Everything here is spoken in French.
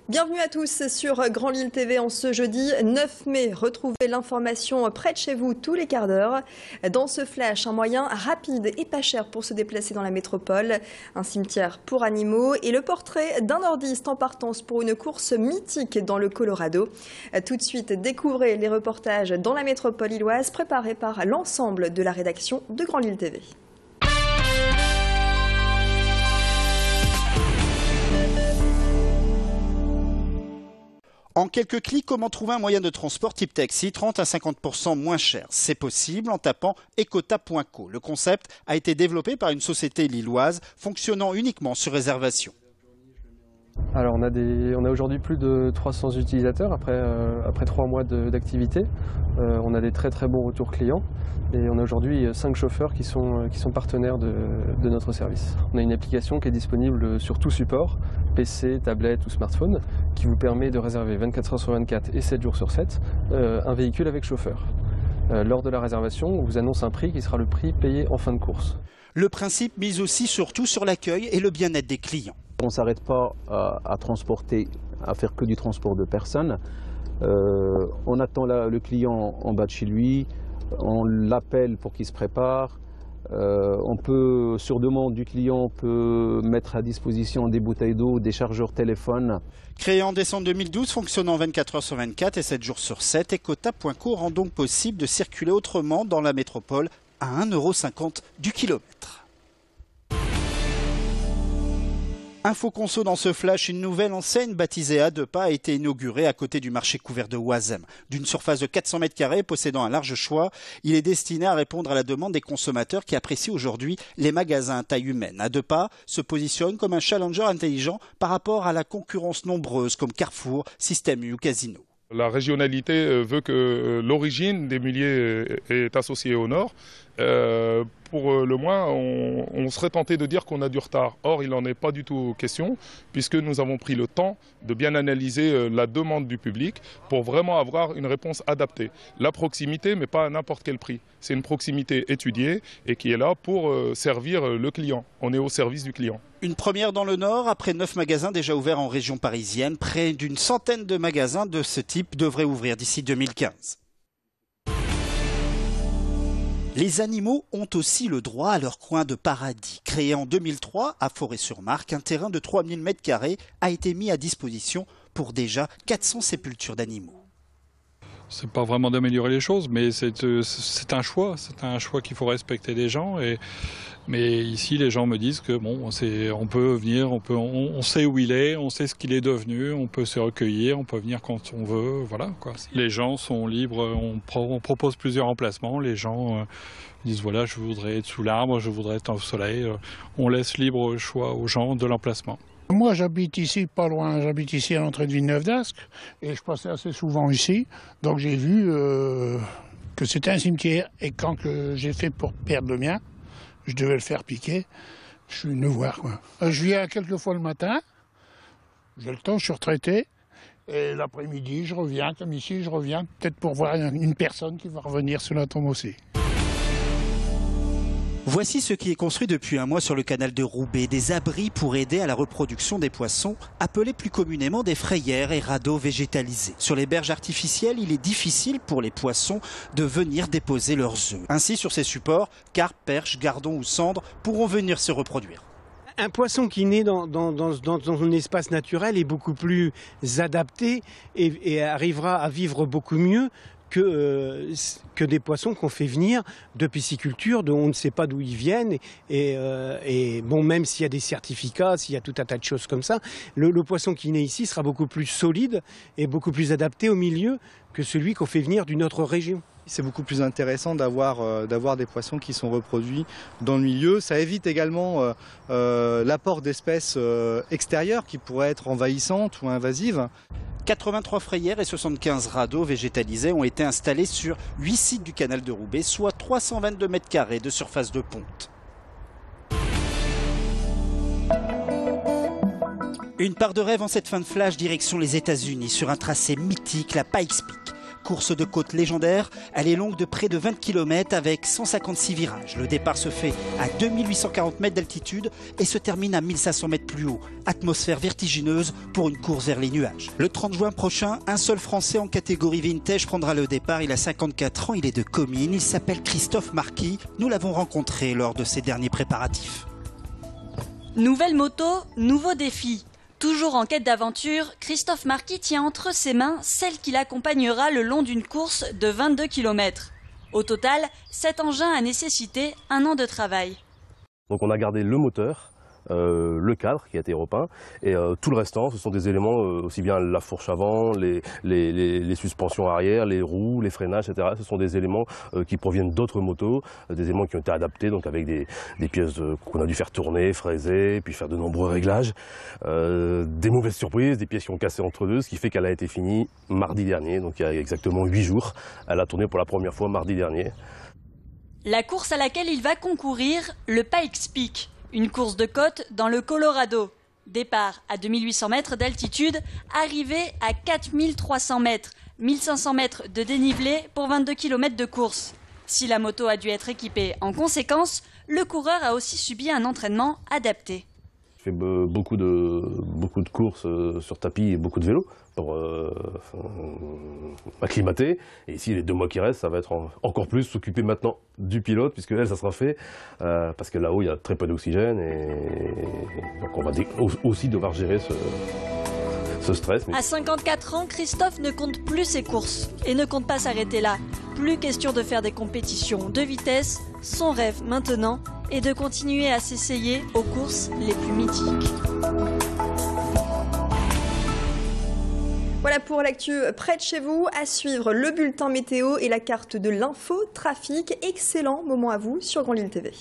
Bienvenue à tous sur Grand Lille TV en ce jeudi 9 mai. Retrouvez l'information près de chez vous tous les quarts d'heure. Dans ce flash, un moyen rapide et pas cher pour se déplacer dans la métropole. Un cimetière pour animaux et le portrait d'un nordiste en partance pour une course mythique dans le Colorado. Tout de suite, découvrez les reportages dans la métropole lilloise préparés par l'ensemble de la rédaction de Grand Lille TV. En quelques clics, comment trouver un moyen de transport type taxi 30 à 50% moins cher? C'est possible en tapant ecota.co. Le concept a été développé par une société lilloise fonctionnant uniquement sur réservation. Alors on a aujourd'hui plus de 300 utilisateurs après 3 mois d'activité. On a des très bons retours clients et on a aujourd'hui 5 chauffeurs qui sont partenaires de notre service. On a une application qui est disponible sur tout support, PC, tablette ou smartphone, qui vous permet de réserver 24 heures sur 24 et 7 jours sur 7 un véhicule avec chauffeur. Lors de la réservation, on vous annonce un prix qui sera le prix payé en fin de course. Le principe mise aussi surtout sur l'accueil et le bien-être des clients. On ne s'arrête pas à transporter, à faire que du transport de personnes. On attend le client en bas de chez lui, on l'appelle pour qu'il se prépare. On peut, sur demande du client, on peut mettre à disposition des bouteilles d'eau, des chargeurs téléphone. Créé en décembre 2012, fonctionnant 24 heures sur 24 et 7 jours sur 7, ecota.co rend donc possible de circuler autrement dans la métropole à 1,50 € du kilomètre. Info conso dans ce flash, une nouvelle enseigne baptisée A2 Pas a été inaugurée à côté du marché couvert de Oisem. D'une surface de 400 m², possédant un large choix, il est destiné à répondre à la demande des consommateurs qui apprécient aujourd'hui les magasins à taille humaine. A2 Pas se positionne comme un challenger intelligent par rapport à la concurrence nombreuse comme Carrefour, Système U ou Casino. La régionalité veut que l'origine des milliers est associée au nord. Pour le moins, on serait tenté de dire qu'on a du retard. Or, il n'en est pas du tout question, puisque nous avons pris le temps de bien analyser la demande du public pour vraiment avoir une réponse adaptée. La proximité, mais pas à n'importe quel prix. C'est une proximité étudiée et qui est là pour servir le client. On est au service du client. Une première dans le Nord, après 9 magasins déjà ouverts en région parisienne, près d'une centaine de magasins de ce type devraient ouvrir d'ici 2015. Les animaux ont aussi le droit à leur coin de paradis. Créé en 2003 à Forêt-sur-Marque, un terrain de 3000 m² a été mis à disposition pour déjà 400 sépultures d'animaux. C'est pas vraiment d'améliorer les choses, mais c'est un choix qu'il faut respecter des gens. Mais ici, les gens me disent que bon, on peut venir, on sait où il est, on sait ce qu'il est devenu, on peut se recueillir, on peut venir quand on veut, voilà quoi. Les gens sont libres, on propose plusieurs emplacements, les gens disent voilà, je voudrais être sous l'arbre, je voudrais être au soleil. On laisse libre choix aux gens de l'emplacement. Moi, j'habite ici, pas loin, j'habite ici à l'entrée de Villeneuve-d'Ascq et je passais assez souvent ici. Donc j'ai vu que c'était un cimetière et quand j'ai fait pour perdre le mien, je devais le faire piquer, je suis venu voir quoi. Je viens quelques fois le matin, j'ai le temps, je suis retraité et l'après-midi je reviens, comme ici je reviens peut-être pour voir une personne qui va revenir sur la tombe aussi. Voici ce qui est construit depuis un mois sur le canal de Roubaix, des abris pour aider à la reproduction des poissons, appelés plus communément des frayères et radeaux végétalisés. Sur les berges artificielles, il est difficile pour les poissons de venir déposer leurs œufs. Ainsi, sur ces supports, carpes, perches, gardons ou cendres pourront venir se reproduire. Un poisson qui naît dans un espace naturel est beaucoup plus adapté et arrivera à vivre beaucoup mieux que des poissons qu'on fait venir de pisciculture, dont on ne sait pas d'où ils viennent. Et bon, même s'il y a des certificats, s'il y a tout un tas de choses comme ça, le poisson qui naît ici sera beaucoup plus solide et beaucoup plus adapté au milieu que celui qu'on fait venir d'une autre région. C'est beaucoup plus intéressant d'avoir des poissons qui sont reproduits dans le milieu. Ça évite également l'apport d'espèces extérieures qui pourraient être envahissantes ou invasives. 83 frayères et 75 radeaux végétalisés ont été installés sur 8 sites du canal de Roubaix, soit 322 m² de surface de ponte. Une part de rêve en cette fin de flash, direction les États-Unis, sur un tracé mythique, la Pikes Peak. course de côte légendaire. Elle est longue de près de 20 km avec 156 virages. Le départ se fait à 2840 mètres d'altitude et se termine à 1500 mètres plus haut. Atmosphère vertigineuse pour une course vers les nuages. Le 30 juin prochain, un seul Français en catégorie vintage prendra le départ. Il a 54 ans, il est de Comines. Il s'appelle Christophe Marquis. Nous l'avons rencontré lors de ses derniers préparatifs. Nouvelle moto, nouveau défi. Toujours en quête d'aventure, Christophe Marquis tient entre ses mains celle qui l'accompagnera le long d'une course de 22 km. Au total, cet engin a nécessité 1 an de travail. Donc on a gardé le moteur, le cadre qui a été repeint et tout le restant, ce sont des éléments, aussi bien la fourche avant, les suspensions arrière, les roues, les freinages, etc. Ce sont des éléments qui proviennent d'autres motos, des éléments qui ont été adaptés, donc avec des pièces qu'on a dû faire tourner, fraiser, puis faire de nombreux réglages. Des mauvaises surprises, des pièces qui ont cassé entre deux, ce qui fait qu'elle a été finie mardi dernier, donc il y a exactement 8 jours. Elle a tourné pour la première fois mardi dernier. La course à laquelle il va concourir, le Pikes Peak. Une course de côte dans le Colorado. Départ à 2800 mètres d'altitude, arrivée à 4300 mètres, 1500 mètres de dénivelé pour 22 km de course. Si la moto a dû être équipée en conséquence, le coureur a aussi subi un entraînement adapté. Je fais beaucoup de courses sur tapis et beaucoup de vélo pour m'acclimater. Et ici, les 2 mois qui restent, ça va être encore plus s'occuper maintenant du pilote, puisque elle, ça sera fait, parce que là-haut, il y a très peu d'oxygène, et donc on va aussi devoir gérer ce stress. À 54 ans, Christophe ne compte plus ses courses et ne compte pas s'arrêter là. Plus question de faire des compétitions de vitesse. Son rêve maintenant est de continuer à s'essayer aux courses les plus mythiques. Voilà pour l'actu près de chez vous. À suivre le bulletin météo et la carte de l'info trafic. Excellent moment à vous sur Grand Lille TV.